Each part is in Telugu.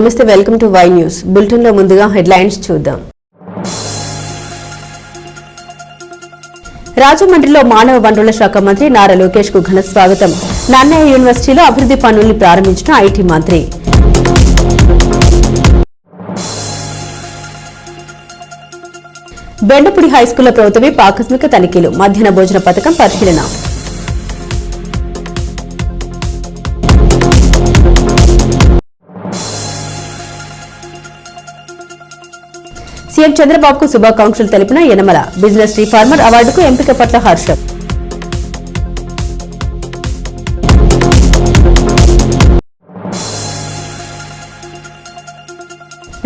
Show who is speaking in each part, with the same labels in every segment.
Speaker 1: నమస్తే, welcome to Y news. Bulletin లో ముందుగా హెడ్లైన్స్ చూద్దాం. రాజమండ్రిలో మానవ వనరుల శాఖ మంత్రి నారా లోకేష్ కు ఘన స్వాగతం. నన్నయ్య యూనివర్సిటీలో అభివృద్ధి పనుల్ని ప్రారంభించిన ఐటీ మంత్రి. బెండపుడి హైస్కూల్లో ప్రభుత్వ ఆకస్మిక తనిఖీలు, మధ్యాహ్న భోజన పథకం పరిశీలన. సీఎం చంద్రబాబుకు శుభాకాంక్షలు తెలిపిన యనమల. బిజినెస్ రీఫార్మర్ అవార్డుకు ఎంపిక పట్ల హర్షం.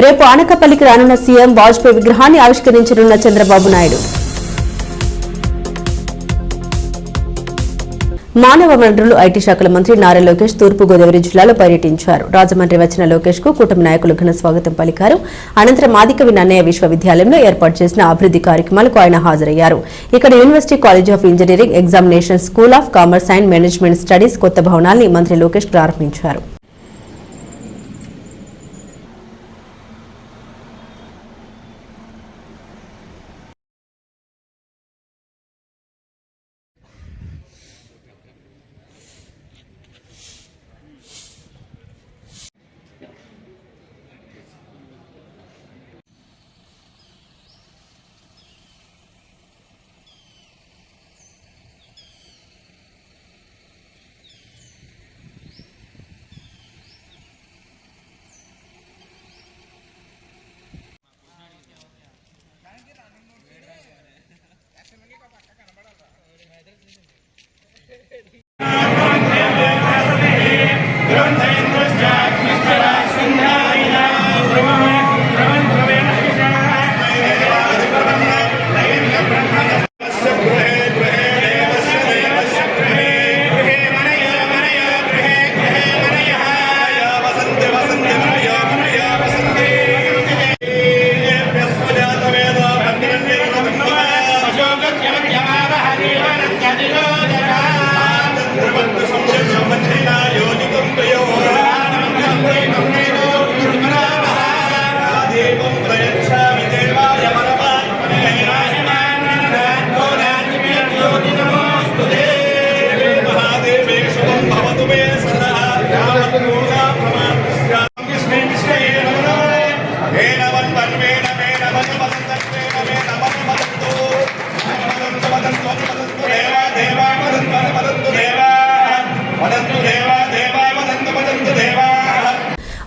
Speaker 1: రేపు ఆనకపల్లికి రానున్న సీఎం వాజ్పేయి విగ్రహాన్ని ఆవిష్కరించనున్న చంద్రబాబు నాయుడు. మానవ వనరులు ఐటీ శాఖల మంత్రి నారా లోకేష్ తూర్పుగోదావరి జిల్లాలో పర్యటించారు. రాజమండ్రి వచ్చిన లోకేష్ కు కూటమి నాయకులు ఘన స్వాగతం పలికారు. అనంతరం ఆదికవి నన్నయ్య విశ్వవిద్యాలయంలో ఏర్పాటు చేసిన అభివృద్ధి కార్యక్రమాలకు ఆయన హాజరయ్యారు. ఇక్కడ university college of engineering, examination, school of commerce and management studies కొత్త భవనాల్ని మంత్రి లోకేష్ ప్రారంభించారు.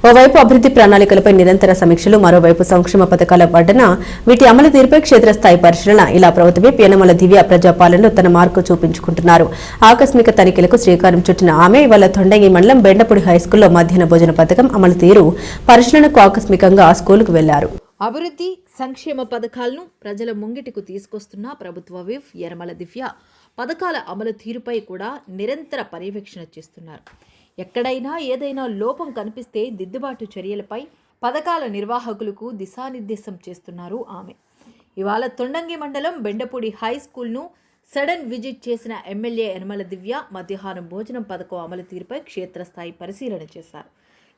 Speaker 1: ఓవైపు అభివృద్ధి ప్రణాళికలపై నిరంతర సమీక్షలు, మరోవైపు సంక్షేమ పథకాల వడ్డన, వీటి అమలు తీరుపై క్షేత్రస్థాయి పరిశీలన. ఇలా ప్రభుత్వమే యనమల దివ్య ప్రజాపాలనలో తన మార్కు చూపించుకుంటున్నారు. ఆకస్మిక తనిఖీలకు శ్రీకారం చుట్టిన ఆమె ఇవాళ తొండంగి మండలం బెండపుడి హైస్కూల్లో మధ్యాహ్న భోజన పథకం అమలు తీరు పరిశీలనకు ఆకస్మికంగా ఆ స్కూలుకు వెళ్లారు.
Speaker 2: అభివృద్ధి సంక్షేమ పథకాలను ప్రజల ముంగిటికు తీసుకొస్తున్న ప్రభుత్వ విప్ యనమల దివ్య పథకాల అమలు తీరుపై కూడా నిరంతర పర్యవేక్షణ చేస్తున్నారు. ఎక్కడైనా ఏదైనా లోపం కనిపిస్తే దిద్దుబాటు చర్యలపై పథకాల నిర్వాహకులకు దిశానిర్దేశం చేస్తున్నారు ఆమె. ఇవాళ తొండంగి మండలం బెండపూడి హై స్కూల్ను సడన్ విజిట్ చేసిన ఎమ్మెల్యే యనమల దివ్య మధ్యాహ్నం భోజనం పథకం అమలు తీరుపై క్షేత్రస్థాయి పరిశీలన చేశారు.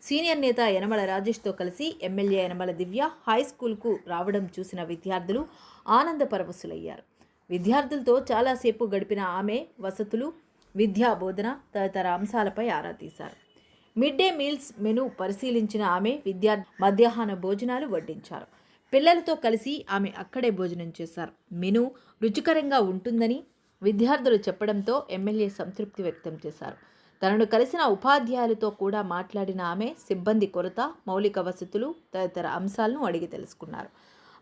Speaker 2: సీనియర్ నేత యనమల రాజేష్తో కలిసి ఎమ్మెల్యే యనమల దివ్య హై స్కూల్కు రావడం చూసిన విద్యార్థులు ఆనంద పరవశులయ్యారు. విద్యార్థులతో చాలాసేపు గడిపిన ఆమె వసతులు, విద్యా బోధన తదితర అంశాలపై ఆరా తీశారు. మిడ్ డే మీల్స్ మెనూ పరిశీలించిన ఆమె విద్యార్థి మధ్యాహ్న భోజనాలు వడ్డించారు. పిల్లలతో కలిసి ఆమె అక్కడే భోజనం చేశారు. మెనూ రుచికరంగా ఉంటుందని విద్యార్థులు చెప్పడంతో ఎమ్మెల్యే సంతృప్తి వ్యక్తం చేశారు. తనను కలిసిన ఉపాధ్యాయులతో కూడా మాట్లాడిన ఆమె సిబ్బంది కొరత, మౌలిక వసతులు తదితర అంశాలను అడిగి తెలుసుకున్నారు.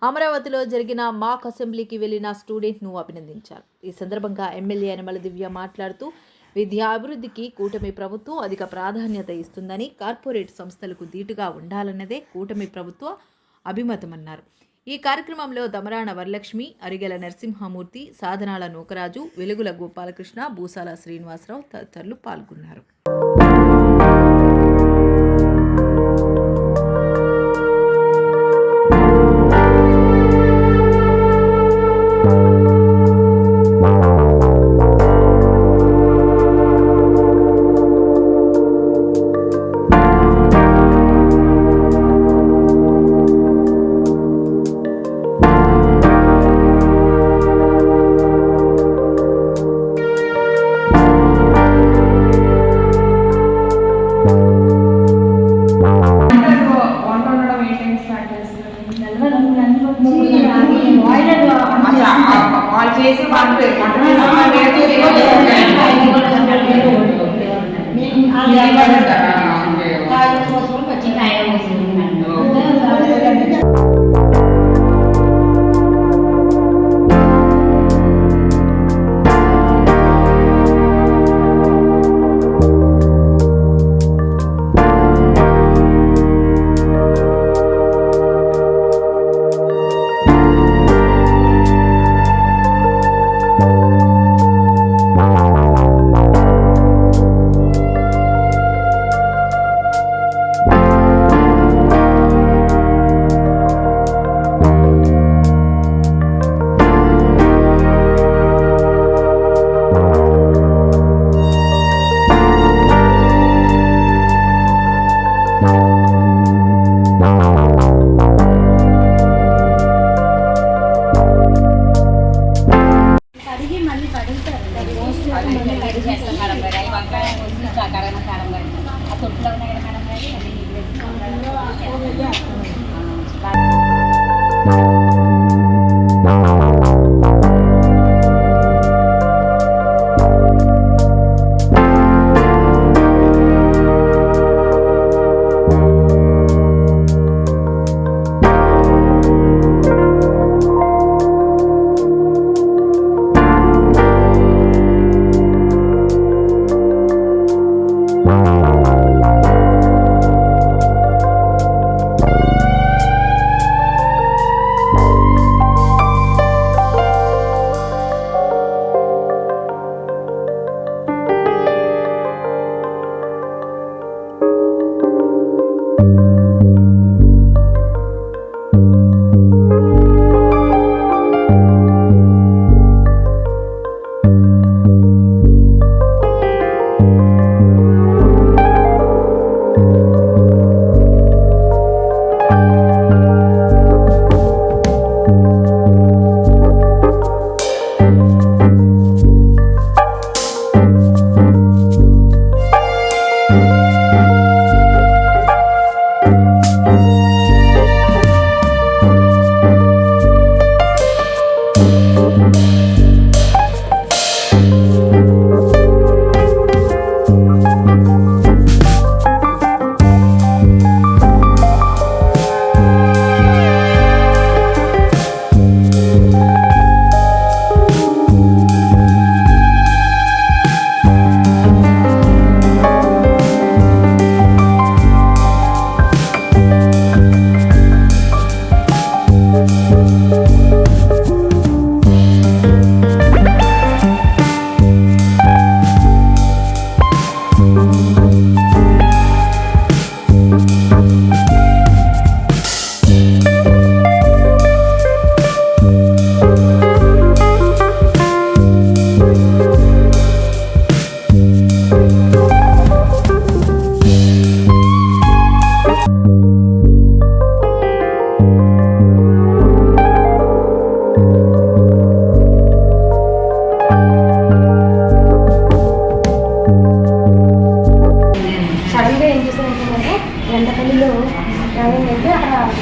Speaker 2: అమరావతిలో జరిగిన మాక్ అసెంబ్లీకి వెళ్లిన స్టూడెంట్ను అభినందించారు. ఈ సందర్భంగా ఎమ్మెల్యే యనమల దివ్య మాట్లాడుతూ విద్యా అభివృద్ధికి కూటమి ప్రభుత్వం అధిక ప్రాధాన్యత ఇస్తుందని, కార్పొరేట్ సంస్థలకు ధీటుగా ఉండాలన్నదే కూటమి ప్రభుత్వ అభిమతమన్నారు. ఈ కార్యక్రమంలో దమరాణ వరలక్ష్మి, అరిగెల నరసింహమూర్తి, సాధనాల నూకరాజు, వెలుగుల గోపాలకృష్ణ, భూసాల శ్రీనివాసరావు తదితరులు పాల్గొన్నారు.
Speaker 3: వాళ్ళు చేసి వాళ్ళు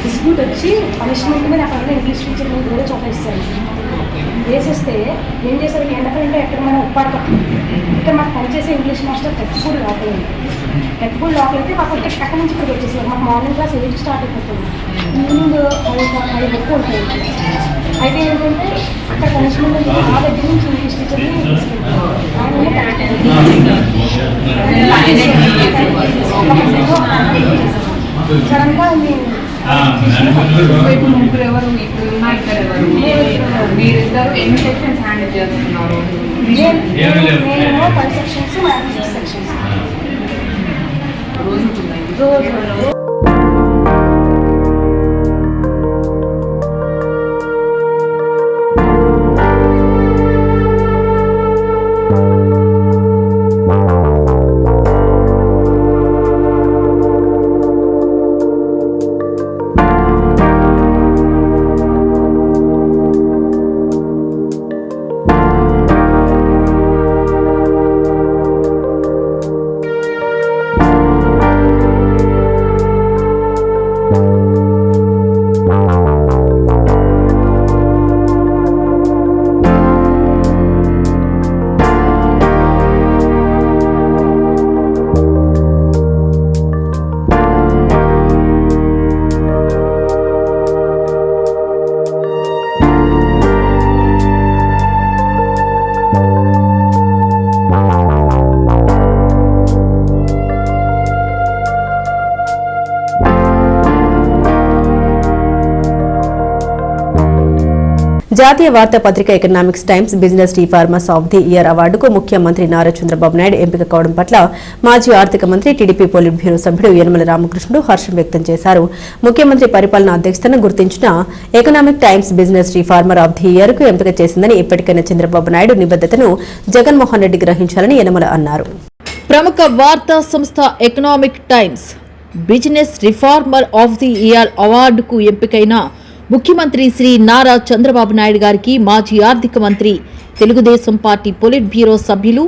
Speaker 4: డిస్ప్యూట్ వచ్చి పనిష్మెంట్ మీద అక్కడ ఇంగ్లీష్ టీచర్ మీద వేరే చోట ఇస్తారు. వేసేస్తే ఏం చేశారు, ఎండకంటే ఎక్కడ మనం ఉప్పాడు ఇక్కడ మాకు పనిచేసే ఇంగ్లీష్ మాస్టర్ టెక్స్బుల్ లోపలేదు. టెక్స్బుల్ లోపలైతే మాకు ఇక్కడ పక్క నుంచి ఇక్కడికి వచ్చేసారు. మాకు మార్నింగ్ క్లాస్ 8 స్టార్ట్ అయిపోతుంది, ఈవినింగ్ 5 వరకు ఉంటుంది. అయితే ఏంటంటే అక్కడ పనిష్మెంట్ ఆ దగ్గర నుంచి ఇంగ్లీష్ టీచర్ని సడన్గా
Speaker 3: ముగ్గురు ఎవరు ఇప్పుడు ఇద్దరు ఎవరు మీరిద్దరు ఎన్ని సెక్షన్స్ హ్యాండిల్ చేస్తున్నారు?
Speaker 4: నేను 5 సెక్షన్స్, మా 6 సెక్షన్స్ రోజు.
Speaker 1: జాతీయ వార్తాపత్రిక economics times business reformers of the year అవార్డుకు ముఖ్యమంత్రి నారా చంద్రబాబు నాయుడు ఎంపిక కావడం పట్ల మాజీ ఆర్థిక మంత్రి టీడీపీ పోలిట్ బ్యూరో సభ్యుడు యనమల రామకృష్ణుడు హర్షం వ్యక్తం చేశారు. ముఖ్యమంత్రి పరిపాలన అధ్యక్షతన గుర్తించిన economic times business reformer of the year కు ఎంపిక చేసిందని, ఇప్పటికైనా చంద్రబాబు నాయుడు నిబద్ధతను జగన్మోహన్ రెడ్డి గ్రహించాలని యనమల అన్నారు.
Speaker 2: ప్రముఖ వార్తా సంస్థ economic times business reformer of the year అవార్డుకు ఎంపికైన ముఖ్యమంత్రి శ్రీ నారా చంద్రబాబు నాయుడు గారికి మాజీ ఆర్థిక మంత్రి తెలుగుదేశం పార్టీ పొలిట్ బ్యూరో సభ్యులు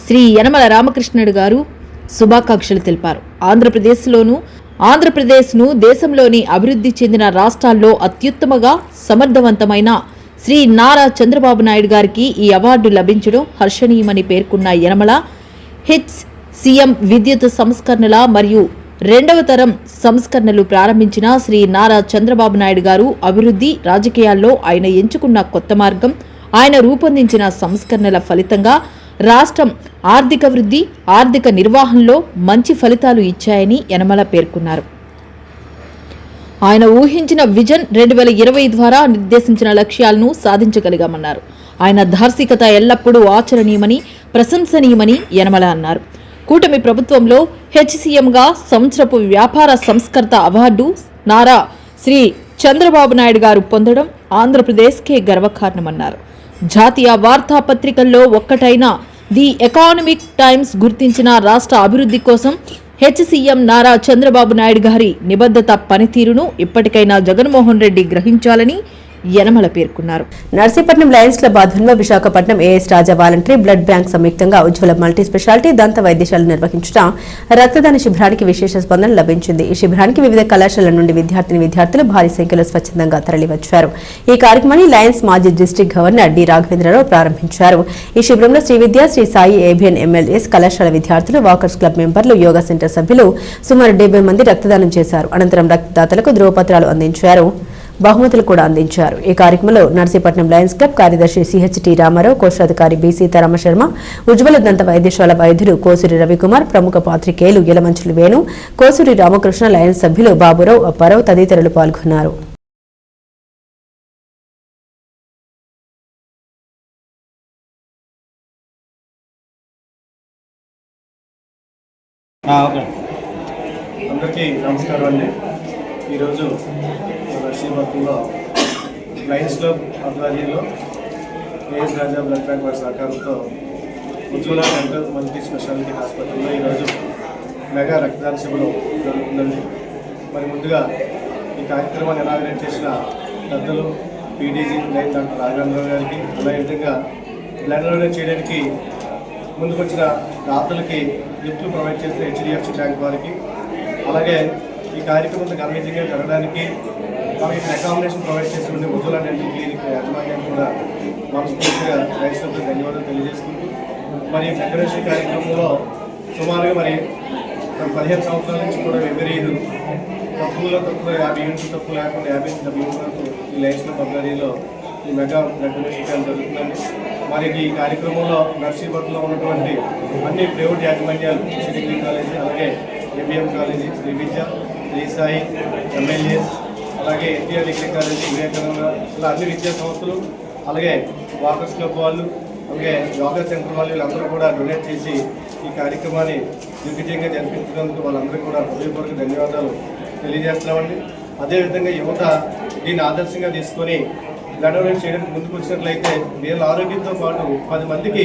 Speaker 2: శ్రీ యనమల రామకృష్ణుడు గారు శుభాకాంక్షలు తెలిపారు. ఆంధ్రప్రదేశ్ను దేశంలోని అభివృద్ధి చెందిన రాష్ట్రాల్లో అత్యుత్తమగా సమర్థవంతమైన శ్రీ నారా చంద్రబాబు నాయుడు గారికి ఈ అవార్డు లభించడం హర్షణీయమని పేర్కొన్న యనమల, హెచ్సిఎం విద్యుత్ సంస్కరణల మరియు రెండవ తరం సంస్కరణలు ప్రారంభించిన శ్రీ నారా చంద్రబాబు నాయుడు గారు అభివృద్ధి రాజకీయాల్లో ఆయన ఎంచుకున్న కొత్త మార్గం, ఆయన రూపొందించిన సంస్కరణల ఫలితంగా రాష్ట్రం ఆర్థిక వృద్ధి, ఆర్థిక నిర్వహణలో మంచి ఫలితాలు ఇచ్చాయని యనమల పేర్కొన్నారు. ఆయన ఊహించిన విజన్ 2020 ద్వారా నిర్దేశించిన లక్ష్యాలను సాధించగలిగామన్నారు. ఆయన దార్శికత ఎల్లప్పుడూ ఆచరణీయమని, ప్రశంసనీయమని యనమల అన్నారు. కూటమి ప్రభుత్వంలో హెచ్సిఎంగా సంవత్సరపు వ్యాపార సంస్కర్త అవార్డు నారా శ్రీ చంద్రబాబు నాయుడు గారు పొందడం ఆంధ్రప్రదేశ్కే గర్వకారణమన్నారు. జాతీయ వార్తాపత్రికల్లో ఒక్కటైన ది ఎకనామిక్ టైమ్స్ గుర్తించిన రాష్ట్ర అభివృద్ధి కోసం హెచ్సిఎం నారా చంద్రబాబు నాయుడు గారి నిబద్ధత పనితీరును ఇప్పటికైనా జగన్మోహన్ రెడ్డి గ్రహించాలని యనమల పేర్కొన్నారు.
Speaker 1: నర్సీపట్నం లయన్స్ క్లబ్ ఆధ్వర్యంలో విశాఖపట్నం ఏఎస్ రాజా వాలంటరీ బ్లడ్ బ్యాంక్ సంయుక్తంగా ఉజ్వల మల్టీ స్పెషాలిటీ దంత వైద్యశాల నిర్వహించిన రక్తదాన శిబిరానికి విశేష స్పందన లభించింది. ఈ శిబిరానికి వివిధ కళాశాలల నుండి విద్యార్థులు భారీ సంఖ్యలో స్వచ్ఛందంగా తరలివచ్చారు. ఈ కార్యక్రమాన్ని లయన్స్ మాజీ డిస్టిక్ట్ గవర్నర్ డి రాఘవేంద్రరావు ప్రారంభించారు. ఈ శిబిరంలో శ్రీ విద్యా, శ్రీ సాయి ఏబిఎన్ ఎంఎల్ఎస్ కళాశాల విద్యార్థులు, వాకర్స్ క్లబ్ మెంబర్లు, యోగా సెంటర్ సభ్యులు సుమారు 70 మంది రక్తదానం చేశారు. అనంతరం రక్తదాతలకు ధ్రువపత్రాలు అందించారు, బహుమతులు కూడా అందించారు. ఈ కార్యక్రమంలో నర్సీపట్నం లయన్స్ క్లబ్ కార్యదర్శి సిహెచ్టి రామారావు, కోశాధికారి బి సీతారామ శర్మ, ఉజ్వల దంత వైద్యశాల వైద్యులు కోసూరి రవికుమార్, ప్రముఖ పాత్రికేయులు యలమంచులు వేణు, కోసూరి రామకృష్ణ, లయన్స్ సభ్యులు బాబురావు, అప్పారావు తదితరులు పాల్గొన్నారు.
Speaker 5: అందరికీ నమస్కారం అండి. ఈరోజు నర్సీపట్నంలో లయన్స్ క్లబ్ ఆధ్వర్యంలో ఏఎస్ రాజా బ్లడ్ బ్యాంక్ వారి సహకారంతో ఉజ్వల డెంటల్ మల్టీ స్పెషాలిటీ హాస్పిటల్లో ఈరోజు మెగా రక్తదాన శిబిరం జరుగుతుందండి. మరి ముందుగా ఈ కార్యక్రమాన్ని ఇనాగరేట్ చేసిన పెద్దలు పీడీజీ లైన్ డాక్టర్ రాఘవేంద్రరావు గారికి, అదేవిధంగా బ్లడ్ డొనేట్ చేయడానికి ముందుకొచ్చిన దాతలకి గిఫ్ట్లు ప్రొవైడ్ చేసిన హెచ్డిఎఫ్సి బ్యాంక్ వారికి, అలాగే ఈ కార్యక్రమం ఘనవిజయంగా జరగడానికి మనకి అకామిడేషన్ ప్రొవైడ్ చేసినటువంటి ఉజ్వల డెంటల్ క్లినిక్ యాజమాన్యాన్ని కూడా మనస్ఫూర్తిగా రైతులతో ధన్యవాదాలు తెలియజేసుకుంటూ, మరి డెకరేషన్ కార్యక్రమంలో సుమారుగా మరి 15 సంవత్సరాల నుంచి కూడా ఎవ్రీరు తక్కువ 50 యూనిట్లు తక్కువ లేకుండా 50 యూనిట్ల వరకు ఈ లయన్స్ క్లబ్ ఆధ్వర్యంలో ఈ మెగా బ్లడ్ డొనేషన్ క్యాంప్ జరుగుతుందండి. మరి ఈ కార్యక్రమంలో నర్సీపట్నంలో ఉన్నటువంటి అన్ని ప్రైవేట్ యాజమాన్యాలు, డిగ్రీ కాలేజీ, అలాగే ఎంబీఎం కాలేజీ, శ్రీ విద్య, శ్రీ సాయి ఎంఎల్ఏస్, అలాగే ఎన్టీఆర్ డిగ్రీ కాలేజీ, వివేకానంద, ఇలా అన్ని విద్యా సంస్థలు, అలాగే వాకర్స్ క్లబ్ వాళ్ళు, అలాగే యోగా సెంటర్ వాళ్ళు, వీళ్ళందరూ కూడా డొనేట్ చేసి ఈ కార్యక్రమాన్ని దిగ్విజయంగా జరిపించినందుకు వాళ్ళందరికీ కూడా హృదయపూర్వక ధన్యవాదాలు తెలియజేస్తున్నామండి. అదేవిధంగా యువత దీన్ని ఆదర్శంగా తీసుకొని బ్లడ్ డొనేట్ చేయడానికి ముందుకు వచ్చినట్లయితే వీళ్ళ ఆరోగ్యంతో పాటు 10 మందికి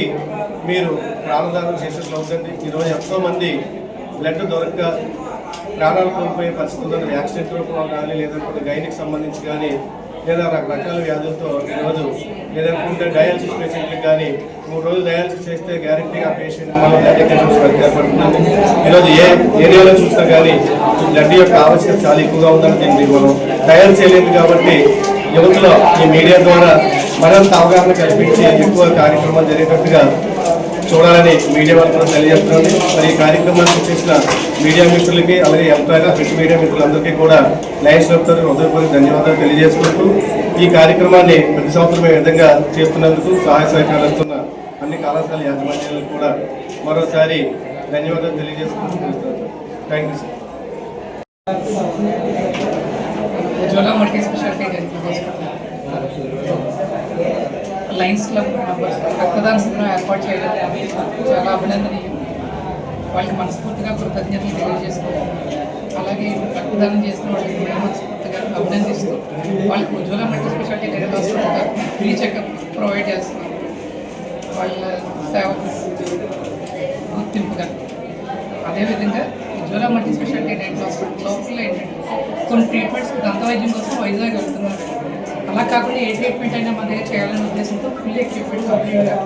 Speaker 5: మీరు ప్రాణదానం చేసేట్లు అవుతుంది. ఈరోజు ఎంతోమంది బ్లడ్ దొరక్క ప్రాణాలు కోల్పోయే పరిస్థితుల్లో యాక్సిడెంట్ రూపంలో కానీ, లేదంటే గైనికి సంబంధించి కానీ, లేదా రకరకాల వ్యాధులతో ఈరోజు లేదనుకుంటే డయాలసిస్ పేషెంట్లకు కానీ 3 రోజులు డయాలసిస్ చేస్తే గ్యారెంటీగా పేషెంట్ ఏర్పడుతుందండి. ఈరోజు ఏ ఏరియాలో చూసినా కానీ బ్లడ్ యొక్క ఆవశ్యకత చాలా ఎక్కువగా ఉందని దీన్ని మనం తయారు చేయలేదు. కాబట్టి యువతలో ఈ మీడియా ద్వారా మరింత అవగాహన కల్పించి ఎక్కువ కార్యక్రమాలు జరిగేటట్టుగా చూడాలని మీడియా వాళ్ళు కూడా తెలియజేస్తున్నాను. మరి ఈ కార్యక్రమానికి చేసిన మీడియా మిత్రులకి, అలాగే ఎంతగా ప్రింట్ మీడియా మిత్రులందరికీ కూడా లయన్స్ క్లబ్ హృదయపూర్వక ధన్యవాదాలు తెలియజేసుకుంటూ, ఈ కార్యక్రమాన్ని ప్రతి సంవత్సరం ఈ విధంగా చేస్తున్నందుకు సహాయ సహకారాలు ఇస్తున్న అన్ని కళాశాల యాజమాన్యాలకు కూడా మరోసారి ధన్యవాదాలు తెలియజేసుకుంటూ thank you sir.
Speaker 3: Ujjwala multi speciality
Speaker 6: Lions club members రక్తదాన శిబిరం ఏర్పాటు చేయడం చాలా అభినందనీయం. వాళ్ళకి మనస్ఫూర్తిగా కృతజ్ఞతలు తెలియజేస్తున్నాం. అలాగే రక్తదానం చేసిన వాళ్ళకి మనస్ఫూర్తిగా అభినందిస్తూ వాళ్ళకి ఉజ్వల మల్టీ స్పెషాలిటీ డెంటల్ హాస్పిటల్గా ఫ్రీ చెకప్ ప్రొవైడ్ చేస్తున్నాం. వాళ్ళ సేవకు గుర్తింపుగా అదేవిధంగా Ujjwala multi specialty dental hospital లోపల ఏంటంటే కొన్ని ట్రీట్మెంట్స్ దంతవైద్యం కోసం వైజాగ్ వెళ్తున్నారు. అలా కాకుండా ఏ ట్రీట్మెంట్ అయినా మన దగ్గర చేయాలనే ఉద్దేశంతో ఫుల్ ఎక్విప్మెంట్ కంప్లీట్గా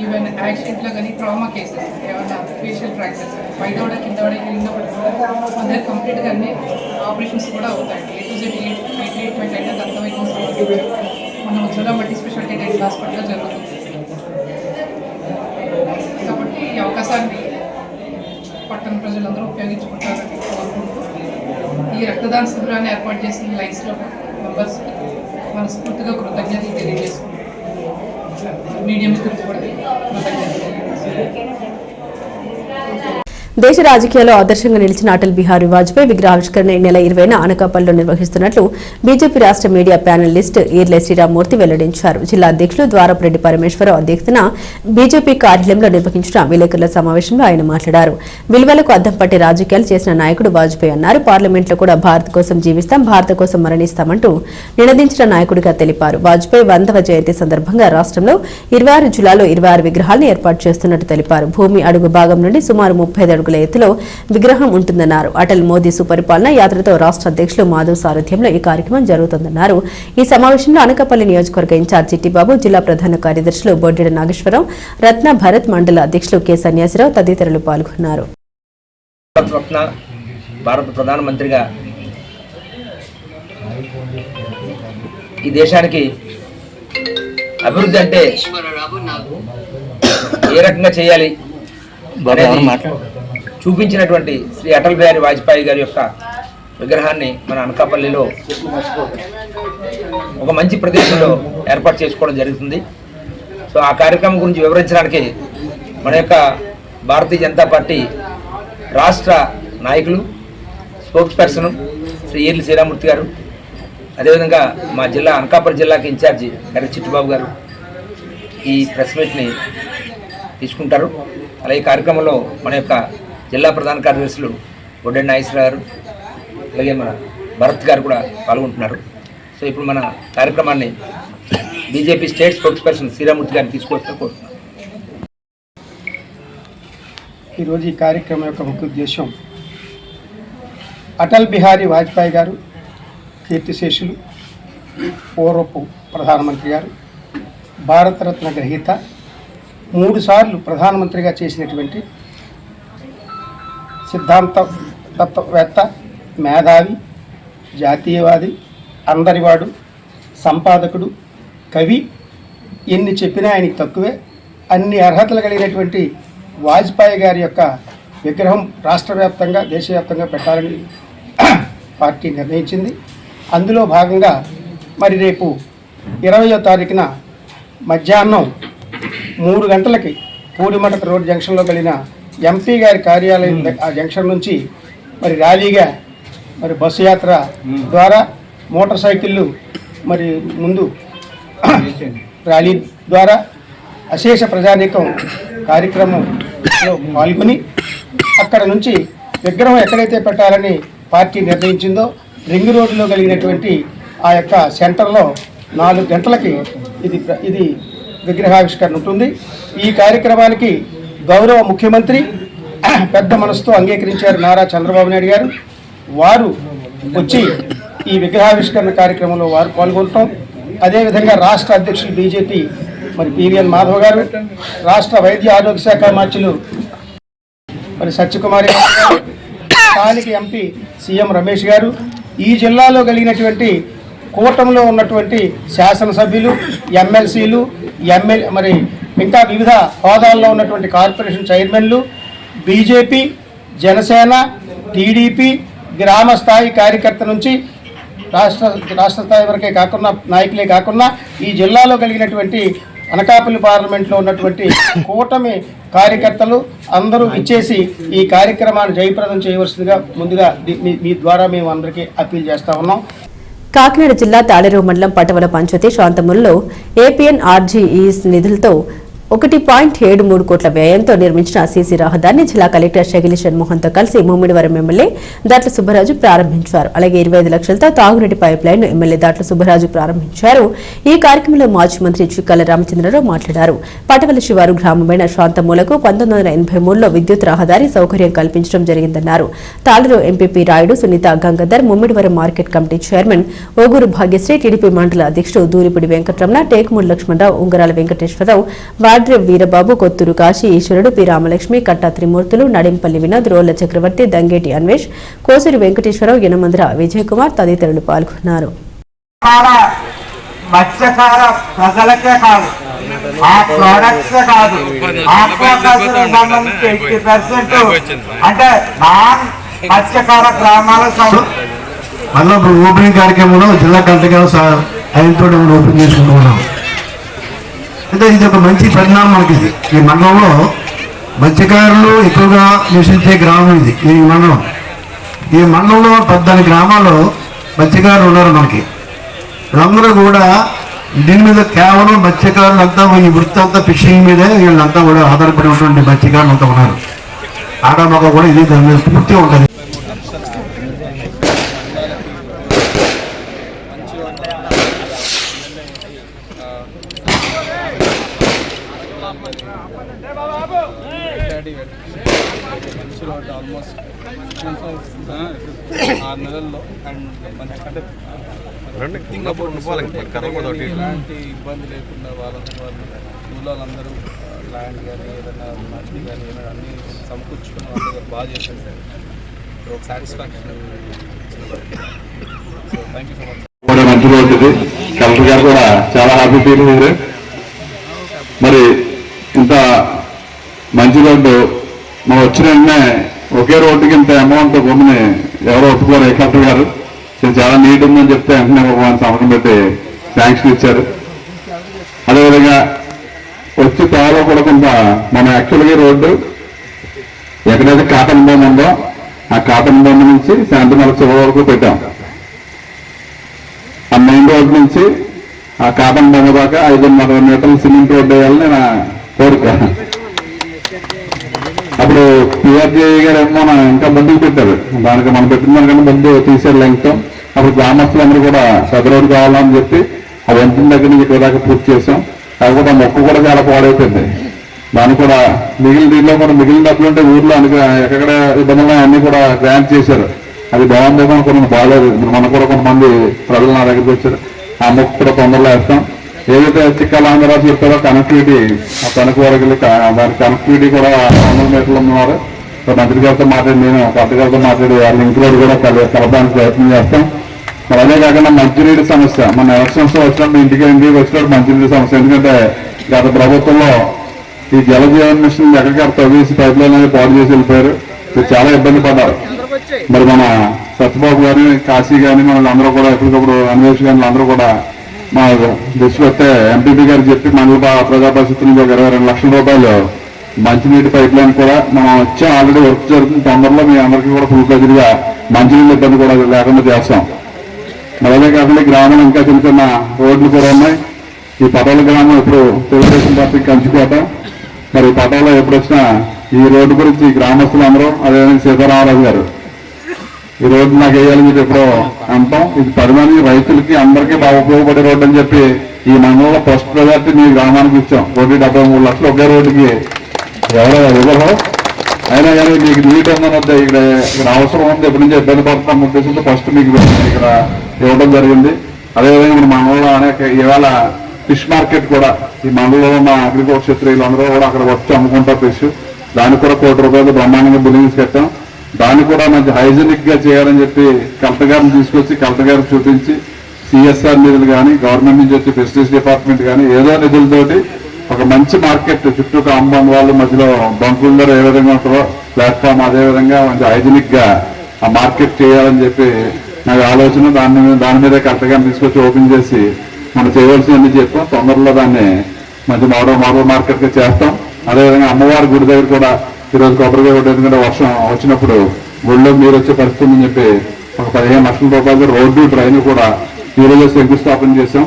Speaker 6: ఈవెన్ యాక్సిడెంట్లో కానీ ట్రామా కేసెస్ ఏమైనా ఫేషియల్ ఫ్రాక్చర్స్ పైదవడ కిందవడ వెళ్ళినప్పుడు కూడా మన దగ్గర కంప్లీట్గా అన్ని ఆపరేషన్స్ కూడా అవుతాయి. A to Z A treatment అయినా దంతవైద్యం సంబంధించి మన ఉజ్వల మల్టీ స్పెషాలిటీ డెంటల్ హాస్పిటల్లో జరుగుతుంది. కాబట్టి ఈ అవకాశాన్ని పట్టణ ప్రజలందరూ ఉపయోగించుకుంటారని కోరుకుంటూ ఈ రక్తదాన శిబిరాన్ని ఏర్పాటు చేసిన లయన్స్ క్లబ్ మెంబర్స్కి మనస్ఫూర్తిగా కృతజ్ఞతలు తెలియజేసుకుంటాం. మీడియా మిత్రులకు కూడా కృతజ్ఞతలు తెలియజేస్తున్నాం.
Speaker 1: దేశ రాజకీయాల్లో ఆదర్శంగా నిలిచిన అటల్ బిహారీ వాజ్పేయి విగ్రహావిష్కరణ ఈ నెల 20న అనకాపల్లిలో నిర్వహిస్తున్నట్లు బీజేపీ రాష్ట్ర media panelist Eerle Srirammurthy వెల్లడించారు. జిల్లా అధ్యక్షులు ద్వారపురెడ్డి పరమేశ్వరరావు అధ్యక్షతన బీజేపీ కార్యాలయంలో నిర్వహించిన విలేకరుల సమావేశంలో ఆయన మాట్లాడారు. విలువలకు అద్దం పట్టే రాజకీయాలు చేసిన నాయకుడు వాజ్పేయి అన్నారు. పార్లమెంట్లో కూడా భారత్ కోసం జీవిస్తాం, భారత కోసం మరణిస్తామంటూ నినదించిన నాయకుడిగా తెలిపారు. వాజ్పేయి 100వ జయంతి సందర్భంగా రాష్ట్రంలో 26 జిల్లాల్లో 26 విగ్రహాలను ఏర్పాటు చేస్తున్నట్టు తెలిపారు. భూమి అడుగు భాగం నుండి సుమారు 30 అడుగుల ఎత్తులో విగ్రహం ఉంటుందన్నారు. అటల్ మోదీ సుపరిపాలన యాత్రతో రాష్ట్ర అధ్యక్షులు మాధవ్ సారథ్యంలో ఈ కార్యక్రమం జరుగుతుందన్నారు. ఈ సమావేశంలో అనకాపల్లి నియోజకవర్గ ఇన్ఛార్జ్ చిట్టిబాబు, జిల్లా ప్రధాన కార్యదర్శులు బొడ్డెడ నాగేశ్వరరావు, రత్న భరత్, మండల అధ్యక్షులు కె సన్యాసిరావు తదితరులు పాల్గొన్నారు.
Speaker 7: భారత ప్రధానమంత్రిగా ఈ దేశానికి అభివృద్ధి అంటే ఏ రకంగా చేయాలి చూపించినటువంటి శ్రీ అటల్ బిహారీ వాజ్పేయి గారి యొక్క విగ్రహాన్ని మన అనకాపల్లిలో ఒక మంచి ప్రదేశంలో ఏర్పాటు చేసుకోవడం జరుగుతుంది. సో ఆ కార్యక్రమం గురించి వివరించడానికి మన యొక్క భారతీయ జనతా పార్టీ రాష్ట్ర నాయకులు, స్పోక్స్ పర్సన్ శ్రీ ఈర్లే శ్రీరామ్మూర్తి గారు, అదేవిధంగా మా జిల్లా అనకాపల్లి జిల్లాకి ఇన్ఛార్జి కర్రి చిట్టుబాబు గారు ఈ ప్రెస్ మీట్ని తీసుకుంటారు. అలాగే ఈ కార్యక్రమంలో మన యొక్క జిల్లా ప్రధాన కార్యదర్శులు బొడ్డెడ నాగేశ్వరరావు గారు, అలాగే మన భరత్ గారు కూడా పాల్గొంటున్నారు. సో ఇప్పుడు మన కార్యక్రమాన్ని BJP state spokesperson Srirammurthy గారిని తీసుకొస్తే కోరుతున్నాం.
Speaker 8: ఈరోజు ఈ కార్యక్రమం యొక్క ముఖ్య ఉద్దేశం అటల్ బిహారీ వాజ్పేయి గారు కీర్తిశేషులు, పూర్వపు ప్రధానమంత్రి గారు, భారతరత్న గ్రహీత, 3 సార్లు ప్రధానమంత్రిగా చేసినటువంటి సిద్ధాంత తత్వవేత్త, మేధావి, జాతీయవాది, అందరివాడు, సంపాదకుడు, కవి, ఎన్ని చెప్పినా ఆయనకి తక్కువే. అన్ని అర్హతలు కలిగినటువంటి వాజ్పేయి గారి యొక్క విగ్రహం రాష్ట్ర వ్యాప్తంగా, దేశవ్యాప్తంగా పెట్టాలని పార్టీ నిర్ణయించింది. అందులో భాగంగా మరి రేపు 20వ తారీఖున మధ్యాహ్నం 3 గంటలకి పూడిమడక రోడ్ జంక్షన్లో కలిగిన ఎంపీ గారి కార్యాలయం ఆ జంక్షన్ నుంచి మరి ర్యాలీగా మరి బస్సు యాత్ర ద్వారా, మోటార్ సైకిళ్ళు మరి ముందు ర్యాలీ ద్వారా అశేష ప్రజానీకం కార్యక్రమంలో పాల్గొని అక్కడ నుంచి విగ్రహం ఎక్కడైతే పెట్టాలని పార్టీ నిర్ణయించిందో రింగ్ రోడ్డులో కలిగినటువంటి ఆ యొక్క సెంటర్లో 4 గంటలకి ఇది విగ్రహావిష్కరణ ఉంటుంది. ఈ కార్యక్రమానికి గౌరవ ముఖ్యమంత్రి పెద్ద మనసుతో అంగీకరించారు నారా చంద్రబాబు నాయుడు గారు. వారు వచ్చి ఈ విగ్రహావిష్కరణ కార్యక్రమంలో వారు పాల్గొనటం, అదేవిధంగా రాష్ట్ర అధ్యక్షులు బీజేపీ మరి పివిఎన్ మాధవ్ గారు, రాష్ట్ర వైద్య ఆరోగ్య శాఖ మార్చులు మరి సత్యకుమారి గారు, స్థానిక ఎంపీ సీఎం రమేష్ గారు, ఈ జిల్లాలో కలిగినటువంటి కూటమిలో ఉన్నటువంటి శాసనసభ్యులు, ఎమ్మెల్సీలు, మరి ఇంకా వివిధ హోదాల్లో ఉన్నటువంటి కార్పొరేషన్ చైర్మన్లు, బీజేపీ, జనసేన, టీడీపీ గ్రామ స్థాయి కార్యకర్త నుంచి రాష్ట్ర స్థాయి వరకే కాకుండా, నాయకులే కాకుండా ఈ జిల్లాలో కలిగినటువంటి అనకాపల్లి పార్లమెంట్లో ఉన్నటువంటి కూటమి కార్యకర్తలు అందరూ ఇచ్చేసి ఈ కార్యక్రమాన్ని జయప్రదం చేయవలసిందిగా ముందుగా మీ ద్వారా మేము అందరికీ అప్పీల్ చేస్తా ఉన్నాం.
Speaker 1: కాకినాడ జిల్లా తాళరేవు మండలం పటవల పంచాయతీ శాంతమూరులో ఏపీఎన్ఆర్జీఈస్ నిధులతో 1.73 కోట్ల వ్యయంతో నిర్మించిన సీసీ రహదారిని జిల్లా కలెక్టర్ షగిలి షణ్మోహన్తో కలిసి ముమ్మిడివరం ఎమ్మెల్యే దాట్ల సుబ్బరాజు ప్రారంభించారు. అలాగే 25 లక్షలతో తాగునీటి pipe line MLA Datla Subbaraju ప్రారంభించారు. ఈ కార్యక్రమంలో మాజీ మంత్రి చిక్కల రామచంద్రరావు మాట్లాడారు. పటవల శివారు గ్రామమైన శాంతమూలకు 1983లో విద్యుత్ రహదారి సౌకర్యం కల్పించడం జరిగిందన్నారు. Thallarevu MPP Rayudu Sunitha Gangadhar, Mummidivaram market committee chairman Oguru Bhagyasri, TDP mandal అధ్యక్షుడు దూరిపూడి వెంకటరమణ, టేకుమూడి లక్ష్మణరావు, ఉంగరాల వెంకటేశ్వరరావు, వాడ్రే వీరబాబు, కొత్తూరు కాశీ ఈశ్వరుడు, పి రామలక్ష్మి, కట్టా త్రిమూర్తులు, నడింపల్లి వినోద్, రోళ్ల చక్రవర్తి, దంగేటి అన్వేష్, కోసూరి వెంకటేశ్వరరావు, యనమంద్ర విజయ్ కుమార్ తదితరులు పాల్గొన్నారు.
Speaker 9: మత్స్యకార ప్రజలకే కాదు, ఆ ప్రొడక్ట్స్ కాదు, ఆక్వాకల్చర్ సంబంధించి 80% అంటే నాన్ మత్స్యకార గ్రామాల
Speaker 10: మళ్ళీ ఇప్పుడు ఓపెనింగ్ కార్యక్రమంలో జిల్లా కలెక్టర్ గారు ఆయనతో ఓపెన్ చేసుకుంటున్నాం. అంటే ఇది ఒక మంచి పరిణామం మనకి. ఈ మండలంలో మత్స్యకారులు ఎక్కువగా నివసించే గ్రామం ఇది. ఈ మండలంలో 14 గ్రామాల్లో మత్స్యకారులు ఉన్నారు మనకి. వీళ్ళందరూ కూడా దీని మీద కేవలం మత్స్యకారులు అంతా ఈ వృత్తి అంతా ఫిషింగ్ మీదే వీళ్ళంతా కూడా ఆధారపడి ఉన్నటువంటి మత్స్యకారులు అంతా ఉన్నారు. ఆడమగ కూడా ఇది దాని మీద పూర్తిగా ఉంటుంది.
Speaker 11: ఆల్మోస్ట్ 6 నెలల్లో అండ్ మంచి అంటే ఎలాంటి ఇబ్బంది లేకుండా వాళ్ళందరూ ల్యాండ్ కానీ ఏదైనా మట్టి కానీ ఏదైనా అన్నీ సమకూర్చుకుని వాళ్ళ బాగా చేశారు సార్. ఒక satisfaction. So thank you so much.
Speaker 12: మంచి రోజు ఇది. కలెక్టర్ గారు కూడా చాలా హ్యాపీ ఫీల్ అయ్యారు. మరి ఇంత మంచి రోడ్డు మనం వచ్చిన వెంటనే ఒకే రోడ్డుకి ఇంత అమౌంట్ భూమిని ఎవరో ఒప్పుకోరు. కలెక్టర్ గారు చాలా నీట్ ఉందని చెప్తే వెంటనే భగవాన్ సంవత్సరం పెట్టి శాంక్షన్ ఇచ్చారు. అదేవిధంగా వచ్చి త్వరలో కూడా కొంత మనం యాక్చువల్గా రోడ్డు ఎక్కడైతే కాటన్ బొమ్మ ఉందో ఆ కాటన్ బొమ్మ నుంచి శాంతిమల చివరి వరకు పెట్టాం. ఆ మెయిన్ రోడ్ నుంచి ఆ కాటన్ బొమ్మ దాకా 5.5 మీటర్లు సిమెంట్ రోడ్డు వేయాలని నా కోరిక. అప్పుడు పిఆర్జీఐ గారు ఏమో ఇంకా ముందుకు పెట్టారు. దానికి మనం పెట్టిన దానికన్నా ముందు తీసారు లెంగ్త్. అప్పుడు గ్రామస్తులందరూ కూడా పెద్ద రోడ్డు కావాలని చెప్పి ఆ వంతుల దగ్గర నుంచి ఇక్కడ దాకా పూర్తి చేసాం. కాకపోతే ఆ మొక్క కూడా చాలా పాడైపోయింది. దాన్ని కూడా దీంట్లో కూడా మిగిలిన డబ్బులు ఉంటే ఊర్లో ఎక్కడ ఇబ్బందులు అన్ని కూడా గ్రాంట్ చేశారు. అది బాగుందేమో కొన్ని బాగాలేదు. మనకు కూడా కొంతమంది ప్రజలు నా దగ్గరికి వచ్చారు. ఆ మొక్క కూడా తొందరలో వేస్తాం. ఏదైతే చిక్కలాంధ్ర చెప్పారో కనెక్టివిటీ, ఆ తణుకు వరకు దాని కనెక్టివిటీ కూడా 100 మీటర్లు ఉన్నారు. సో మంత్రి గారితో మాట్లాడి నేను కలెక్టర్ గారితో మాట్లాడి ఆ లింక్ రోడ్ కూడా కలపడానికి ప్రయత్నం చేస్తాం. మరి అదే కాకుండా మంచినీటి సమస్య మన ఎలక్షన్స్ వచ్చినప్పుడు ఇంటికి వచ్చినప్పుడు మంచినీటి సమస్య. ఎందుకంటే గత ప్రభుత్వంలో ఈ జల జీవన్ మిషన్ ఎక్కడికి తవ్వేసి పైప్ లైన్ అనేది పాడు చేసి వెళ్ళిపోయారు. చాలా ఇబ్బంది పడ్డారు. మరి మన సత్యబాబు గారి, కాశీ కానీ మనల్ని కూడా ఎప్పటికప్పుడు అన్వేష్ గారిని అందరూ కూడా మా దృష్టి వస్తే ఎంపీపీ గారు చెప్పి మండల ప్రజా పరిషత్ నుంచి ఒక 22 లక్షల రూపాయలు మంచినీటి పైప్ లైన్ కూడా మనం వచ్చాం. ఆల్రెడీ వర్క్ జరుగుతుంది. తొందరలో మీ అందరికీ కూడా ఫుల్ ఫ్లెడ్జ్గా మంచినీళ్ళ ఇబ్బంది కూడా లేకుండా చేస్తాం. మరి అదే కాకుండా గ్రామంలో ఇంకా చిన్న చిన్న రోడ్లు కూడా ఉన్నాయి. ఈ పటోల గ్రామం ఇప్పుడు తెలుగుదేశం పార్టీ కంచుకోట. మరి పటోలో ఎప్పుడు వచ్చినా ఈ రోడ్డు గురించి గ్రామస్తులు అందరూ, అదేవిధంగా సీతారామరాజు గారు ఈ రోడ్డు నాకు వేయాలని చెప్పి ఎప్పుడో అంటాం. ఇది 10 మంది రైతులకి అందరికీ బాగా ఉపయోగపడే రోడ్డు అని చెప్పి ఈ మండలంలో ఫస్ట్ ప్రయారిటీ మీ గ్రామానికి ఇచ్చాం. 73 లక్షలు ఒకే రోడ్డుకి ఎవరో ఇవ్వరు. అయినా కానీ మీకు నీట్ ఉందని వద్ద ఇక్కడ అవసరం ఉంది, ఎప్పటి నుంచి ఇబ్బంది పడుతున్న ఉద్దేశంతో ఫస్ట్ మీకు ఇక్కడ ఇవ్వడం జరిగింది. అదేవిధంగా మన మండలంలో అనేక ఇవాళ ఫిష్ మార్కెట్ కూడా ఈ మండలంలో ఉన్న అగ్రికల్చర్ క్షత్రియులు అందరూ కూడా అక్కడ వచ్చి అమ్ముకుంటారు ఫిష్. దానికి కూడా 1 కోటి రూపాయలు బ్రహ్మాండంగా బిల్డింగ్స్ కట్టాం. దాన్ని కూడా మంచి హైజీనిక్ గా చేయాలని చెప్పి కలెక్టర్ గారిని తీసుకొచ్చి కలెక్టర్ గారికి చూపించి సిఎస్ఆర్ నిధులు కానీ గవర్నమెంట్ నుంచి వచ్చి ఫిషరీస్ డిపార్ట్మెంట్ కానీ ఏదో నిధులతోటి ఒక మంచి మార్కెట్ చుట్టూ కాంపౌండ్ వాళ్ళ మధ్యలో బంకుల ఏ విధంగా ఉంటుందో ప్లాట్ఫామ్ అదేవిధంగా మంచి హైజీనిక్ గా ఆ మార్కెట్ చేయాలని చెప్పి నాకు ఆలోచన. దాని మీద కలెక్టర్ గారిని తీసుకొచ్చి ఓపెన్ చేసి మనం చేయవలసినవన్నీ చెప్పాం. తొందరలో దాన్ని మంచి మోడల్ మార్కెట్ గా చేస్తాం. అదేవిధంగా అమ్మవారి గుడి దగ్గర కూడా ఈరోజు కొబ్బరికాయ కొట్టు. ఎందుకంటే వర్షం వచ్చినప్పుడు గుడిలో మీరు వచ్చే పరిస్థితి అని చెప్పి ఒక 15 లక్షల రూపాయలు రోడ్డు డ్రైన్ కూడా ఈరోజు శంకుస్థాపన చేశాం.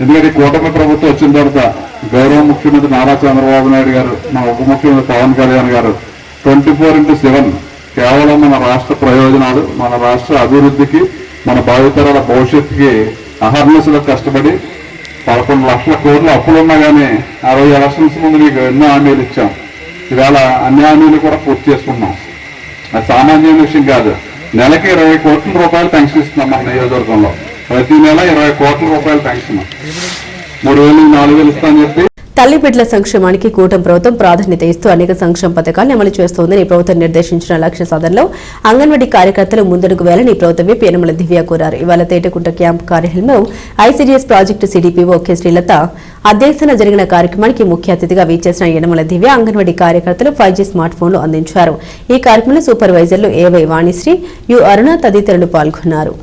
Speaker 12: ఎందుకంటే కూటమి ప్రభుత్వం వచ్చిన తర్వాత గౌరవ ముఖ్యమంత్రి నారా చంద్రబాబు నాయుడు గారు, మా ఉప ముఖ్యమంత్రి పవన్ కళ్యాణ్ గారు 24/7 కేవలం మన రాష్ట్ర ప్రయోజనాలు, మన రాష్ట్ర అభివృద్ధికి, మన భావితరాల భవిష్యత్తుకి అహర్నిశలో కష్టపడి 11 లక్షల కోట్లు అప్పులున్నా కానీ 60 ఎలక్షన్స్ ముందు మీకు ఎన్నో హామీలు ఇచ్చాం. ఇవాళ అన్ని హామీలు కూడా పూర్తి చేసుకున్నాం. అది సామాన్య విషయం కాదు. నెలకి 20 కోట్ల రూపాయలు పెన్షన్ ఇస్తున్నాం మన నియోజకవర్గంలో. ప్రతి నెల 20 కోట్ల రూపాయలు పెన్షన్, 3,000 4,000 ఇస్తా అని చెప్పి.
Speaker 1: తల్లి బిడ్డల సంక్షేమానికి కూటమి ప్రభుత్వం ప్రాధాన్యత ఇస్తూ అనేక సంక్షేమ పథకాలను అమలు చేస్తోందని ప్రభుత్వం నిర్దేశించిన లక్ష్య సాధనలో అంగన్వాడీ కార్యకర్తలు ముందడుగు వేయాలని ప్రభుత్వ విప్ యనమల దివ్య కోరారు. ఇవాళ తేటకుంట క్యాంపు కార్యాలయంలో ICDS project CDPO K Srilatha అధ్యక్షతన జరిగిన కార్యక్రమానికి ముఖ్య అతిథిగా వీచేసిన యనమల దివ్య అంగన్వాడీ కార్యకర్తలు 5G స్మార్ట్ ఫోన్లు అందించారు. ఈ కార్యక్రమంలో సూపర్వైజర్లు ఏవై వాణిశ్రీ, యు అరుణ తదితరులు పాల్గొన్నారు.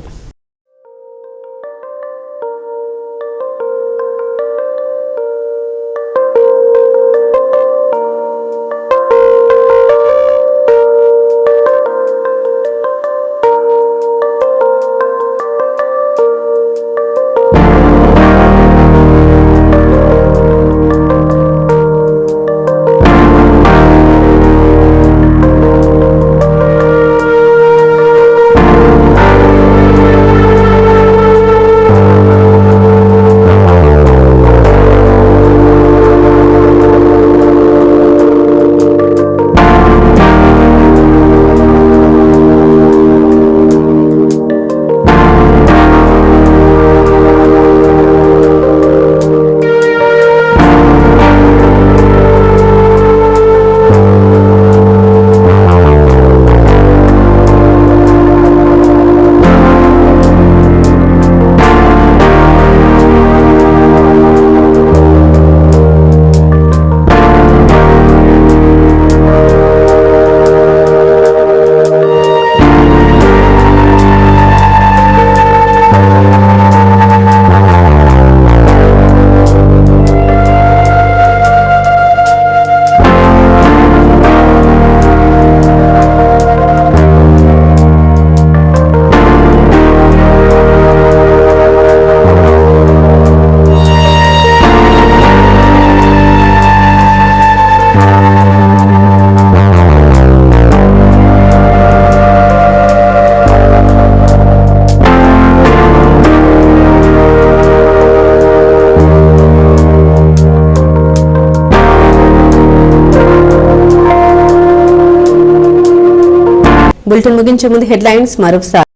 Speaker 1: బులెటిన్ ముగించే ముందు హెడ్లైన్స్ మరొకసారి.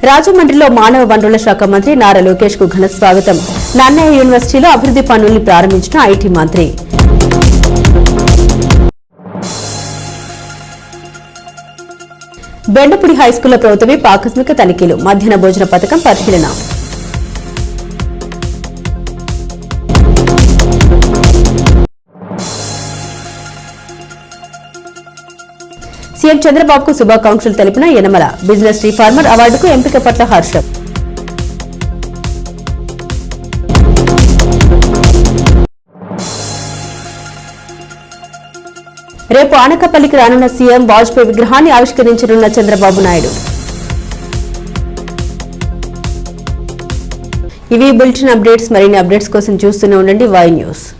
Speaker 1: రాజమండ్రిలో మానవ వనరుల శాఖ మంత్రి నారా లోకేష్ కు ఘన స్వాగతం. నన్నయ్య యూనివర్సిటీలో అభివృద్ధి పనుల్ని ప్రారంభించిన ఐటీ మంత్రి. బెండపుడి హైస్కూల్లో ప్రభుత్వమే ఆకస్మిక తనిఖీలు, మధ్యాహ్న భోజన పథకం పరిశీలన. సీఎం చంద్రబాబుకు శుభాకాంక్షలు తెలిపిన యనమల. బిజినెస్ రీఫార్మర్ అవార్డుకు ఎంపిక పట్ల హర్షం. రేపు ఆనకపల్లికి రానున్న సీఎం వాజ్పేయి విగ్రహాన్ని ఆవిష్కరించనున్న చంద్రబాబు నాయుడు. ఇవి బులెటిన్ అప్డేట్స్. మరిన్ని అప్డేట్స్ కోసం చూస్తూనే ఉండండి వై న్యూస్.